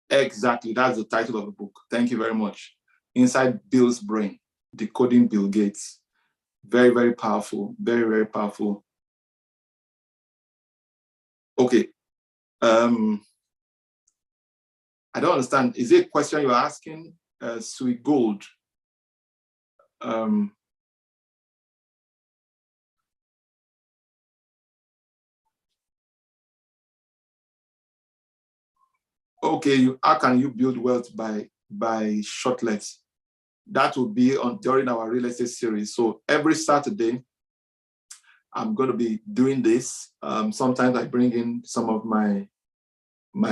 Exactly. That's the title of the book. Thank you very much. Inside Bill's Brain, Decoding Bill Gates. Very, very powerful. Very, very powerful. Okay. I don't understand. Is it a question you're asking? Sweet Gold. Okay, how can you build wealth by shortlets? That will be on during our real estate series. So every Saturday, I'm going to be doing this. Sometimes I bring in some of my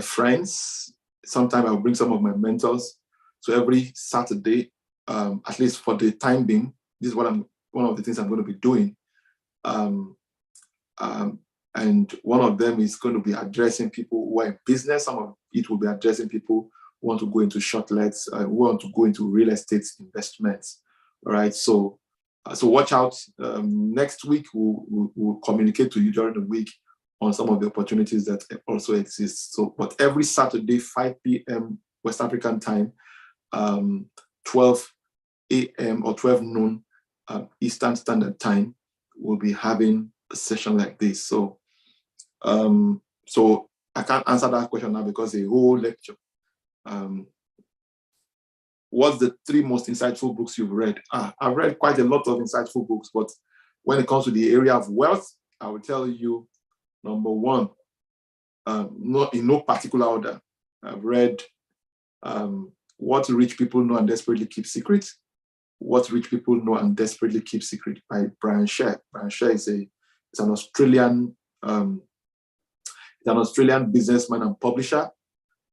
friends. Sometimes I'll bring some of my mentors. So every Saturday, at least for the time being, this is one of the things I'm going to be doing. And one of them is going to be addressing people who are in business. Some of it will be addressing people who want to go into shortlets, who want to go into real estate investments. All right. So watch out. Next week, we'll communicate to you during the week on some of the opportunities that also exist. So, but every Saturday, 5 p.m. West African time, 12 a.m. or 12 noon Eastern Standard Time, we'll be having a session like this. So I can't answer that question now because a whole lecture. What's the 3 most insightful books you've read? I've read quite a lot of insightful books, but when it comes to the area of wealth, I will tell you, number 1, not in no particular order. I've read What Rich People Know and Desperately Keep Secret. What Rich People Know and Desperately Keep Secret by Brian Sher. Brian Sher is an Australian businessman and publisher,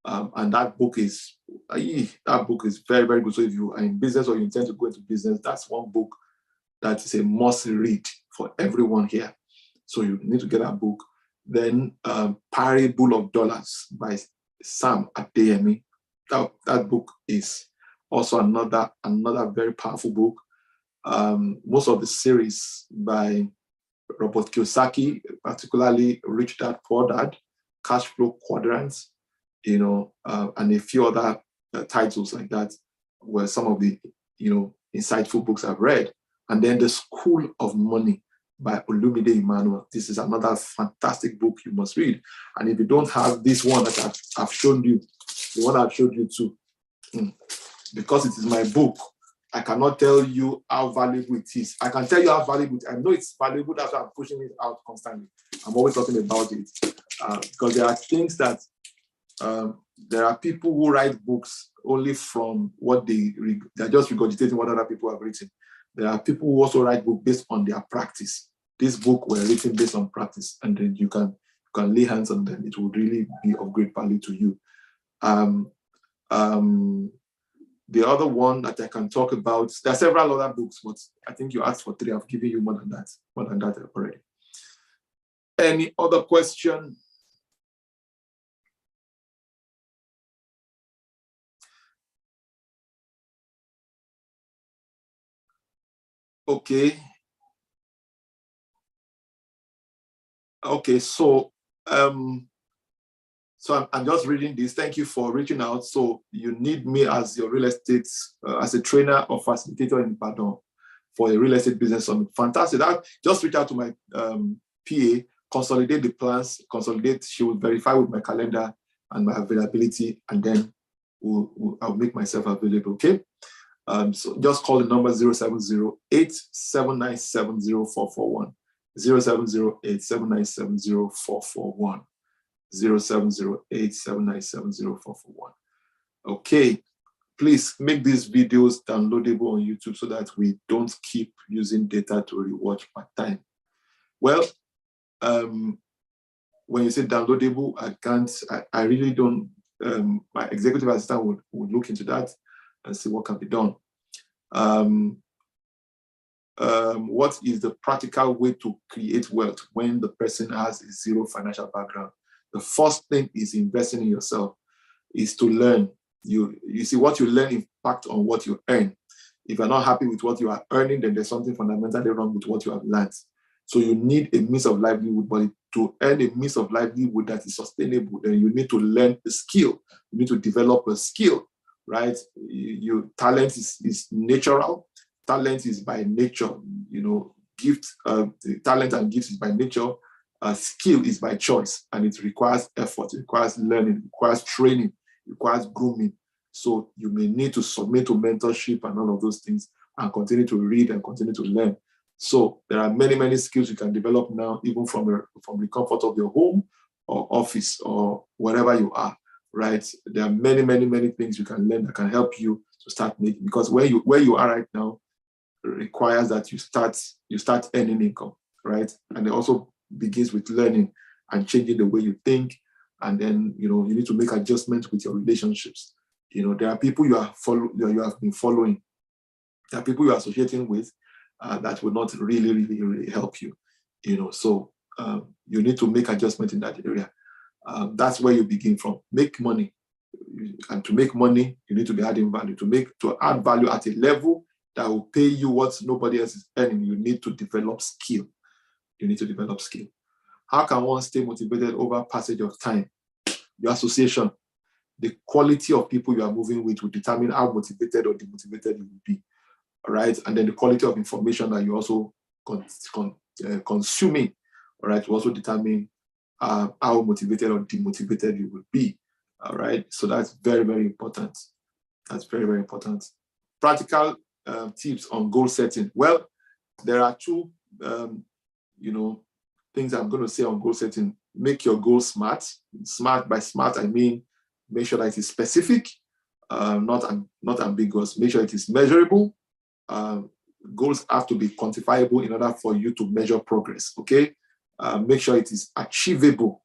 and that book is very, very good. So if you are in business or you intend to go into business, that's one book that is a must read for everyone here. So you need to get that book. Then Parable of Dollars by Sam Adeyemi. That book is also another very powerful book. Most of the series by Robert Kiyosaki, particularly Rich Dad Poor Dad, Cash Flow Quadrants, and a few other titles like that were some of the insightful books I've read. And then The School of Money by Olumide Emmanuel. This is another fantastic book you must read. And if you don't have this one that I've shown you, the one I've showed you too, because it is my book, I cannot tell you how valuable it is. I can tell you how valuable it is. I know it's valuable, that's why I'm pushing it out constantly. I'm always talking about it because there are things that there are people who write books only from what they're just regurgitating what other people have written. There are people who also write books based on their practice. This book were written based on practice, and then you can lay hands on them. It would really be of great value to you. The other one that I can talk about, there are several other books, but I think you asked for 3. I've given you more than that already. Any other question? Okay. Okay, so I'm just reading this. Thank you for reaching out. So you need me as your real estate, as a trainer or facilitator in Ibadan for a real estate business summit. Fantastic. Just reach out to my PA, consolidate the plans, she will verify with my calendar and my availability, and then I'll make myself available, okay? So just call the number 0708-797-0441. 0708-797-0441. 0708-797-0441. Okay, please make these videos downloadable on YouTube so that we don't keep using data to rewatch my time. Well, when you say downloadable, I really don't, my executive assistant would look into that and see what can be done. What is the practical way to create wealth when the person has a zero financial background? The first thing is investing in yourself, is to learn. You see, what you learn impact on what you earn. If you're not happy with what you are earning, then there's something fundamentally wrong with what you have learned. So you need a means of livelihood, but to earn a means of livelihood that is sustainable, then you need to learn a skill. You need to develop a skill, right? Your talent is natural. Talent is by nature, gift, talent and gifts is by nature. Skill is by choice, and it requires effort, it requires learning, it requires training, it requires grooming. So you may need to submit to mentorship and all of those things and continue to read and continue to learn. So there are many, many skills you can develop now, even from the comfort of your home or office or wherever you are, right? There are many, many, many things you can learn that can help you to start making, because where you are right now requires that you start earning income, right? And it also begins with learning and changing the way you think. And then, you need to make adjustments with your relationships. There are people you have been following. There are people you're associating with that will not really, really, really help you. So you need to make adjustment in that area. That's where you begin from. Make money. And to make money, you need to be adding value. To add value at a level that will pay you what nobody else is earning, you need to develop skill. How can one stay motivated over passage of time? Your association, the quality of people you are moving with will determine how motivated or demotivated you will be. All right. And then the quality of information that you also consuming, all right, will also determine how motivated or demotivated you will be. All right. So that's very, very important. That's very, very important. Practical tips on goal setting. Well, there are two, things I'm going to say on goal setting. Make your goal smart. Smart, by smart, I mean, make sure that it is specific, not ambiguous. Make sure it is measurable. Goals have to be quantifiable in order for you to measure progress, okay? Make sure it is achievable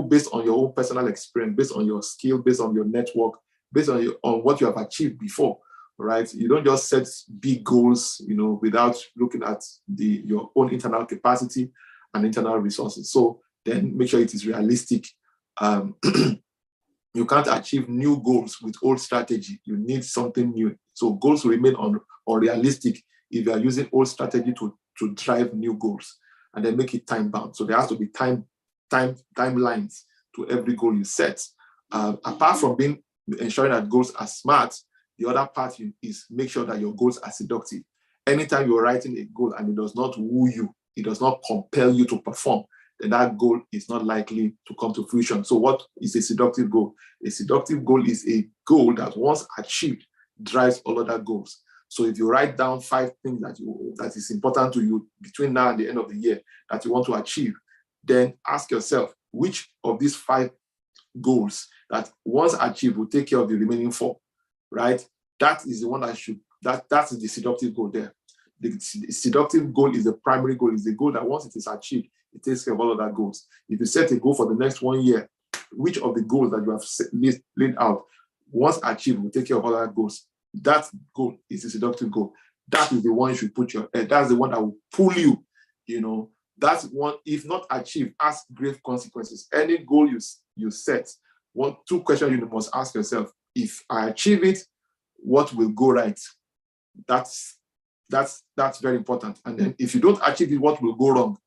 based on your own personal experience, based on your skill, based on your network, based on what you have achieved before, right? You don't just set big goals, without looking at your own internal capacity and internal resources. So then make sure it is realistic. You can't achieve new goals with old strategy. You need something new. So goals will remain unrealistic if you are using old strategy to drive new goals, and then make it time bound. So there has to be timelines to every goal you set. Apart from ensuring that goals are smart, the other part is make sure that your goals are seductive. Anytime you're writing a goal and it does not woo you, it does not compel you to perform, then that goal is not likely to come to fruition. So what is a seductive goal? A seductive goal is a goal that once achieved drives all other goals. So if you write down 5 things that is important to you between now and the end of the year that you want to achieve, then ask yourself, which of these 5 goals that once achieved will take care of the remaining 4, right? That is the one that is the seductive goal there. The seductive goal is the primary goal, is the goal that once it is achieved, it takes care of all of that goals. If you set a goal for the next 1 year, which of the goals that you have laid out, once achieved, will take care of all that goals. That goal is the seductive goal. That is the one you should put that's the one that will pull you, That's one, if not achieved, has grave consequences. Any goal you set, 2 questions you must ask yourself. If I achieve it, what will go right? That's very important. And then if you don't achieve it, what will go wrong?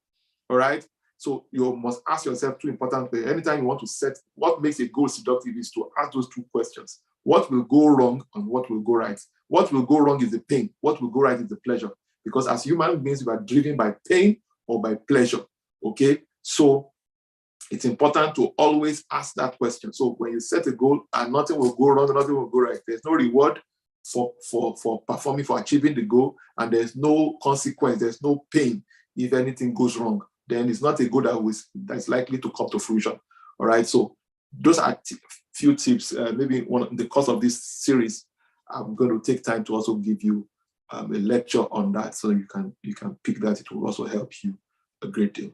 All right. So you must ask yourself 2 important things. Anytime you want to set, what makes a goal seductive is to ask those 2 questions. What will go wrong and what will go right? What will go wrong is the pain. What will go right is the pleasure. Because as human beings, we are driven by pain or by pleasure. Okay. So it's important to always ask that question. So when you set a goal and nothing will go wrong, nothing will go right, there's no reward for performing, for achieving the goal, and there's no consequence, there's no pain if anything goes wrong. Then it's not a goal that's likely to come to fruition. All right. So those are few tips. Maybe in the course of this series, I'm going to take time to also give you a lecture on that, so you can pick that. It will also help you a great deal.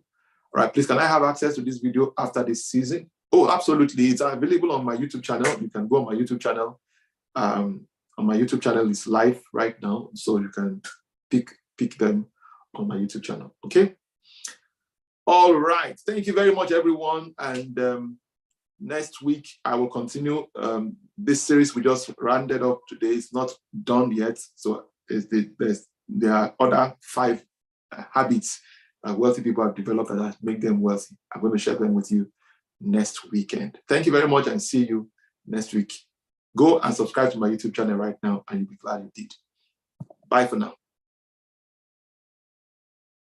All right. Please, can I have access to this video after this season? Oh, absolutely. It's available on my YouTube channel. You can go on my YouTube channel. On my YouTube channel, it's live right now, so you can pick them on my YouTube channel. Okay. All right. Thank you very much, everyone. And next week, I will continue. This series we just rounded up today is not done yet. So there are other 5 habits wealthy people have developed that make them wealthy. I'm going to share them with you next weekend. Thank you very much and see you next week. Go and subscribe to my YouTube channel right now and you'll be glad you did. Bye for now.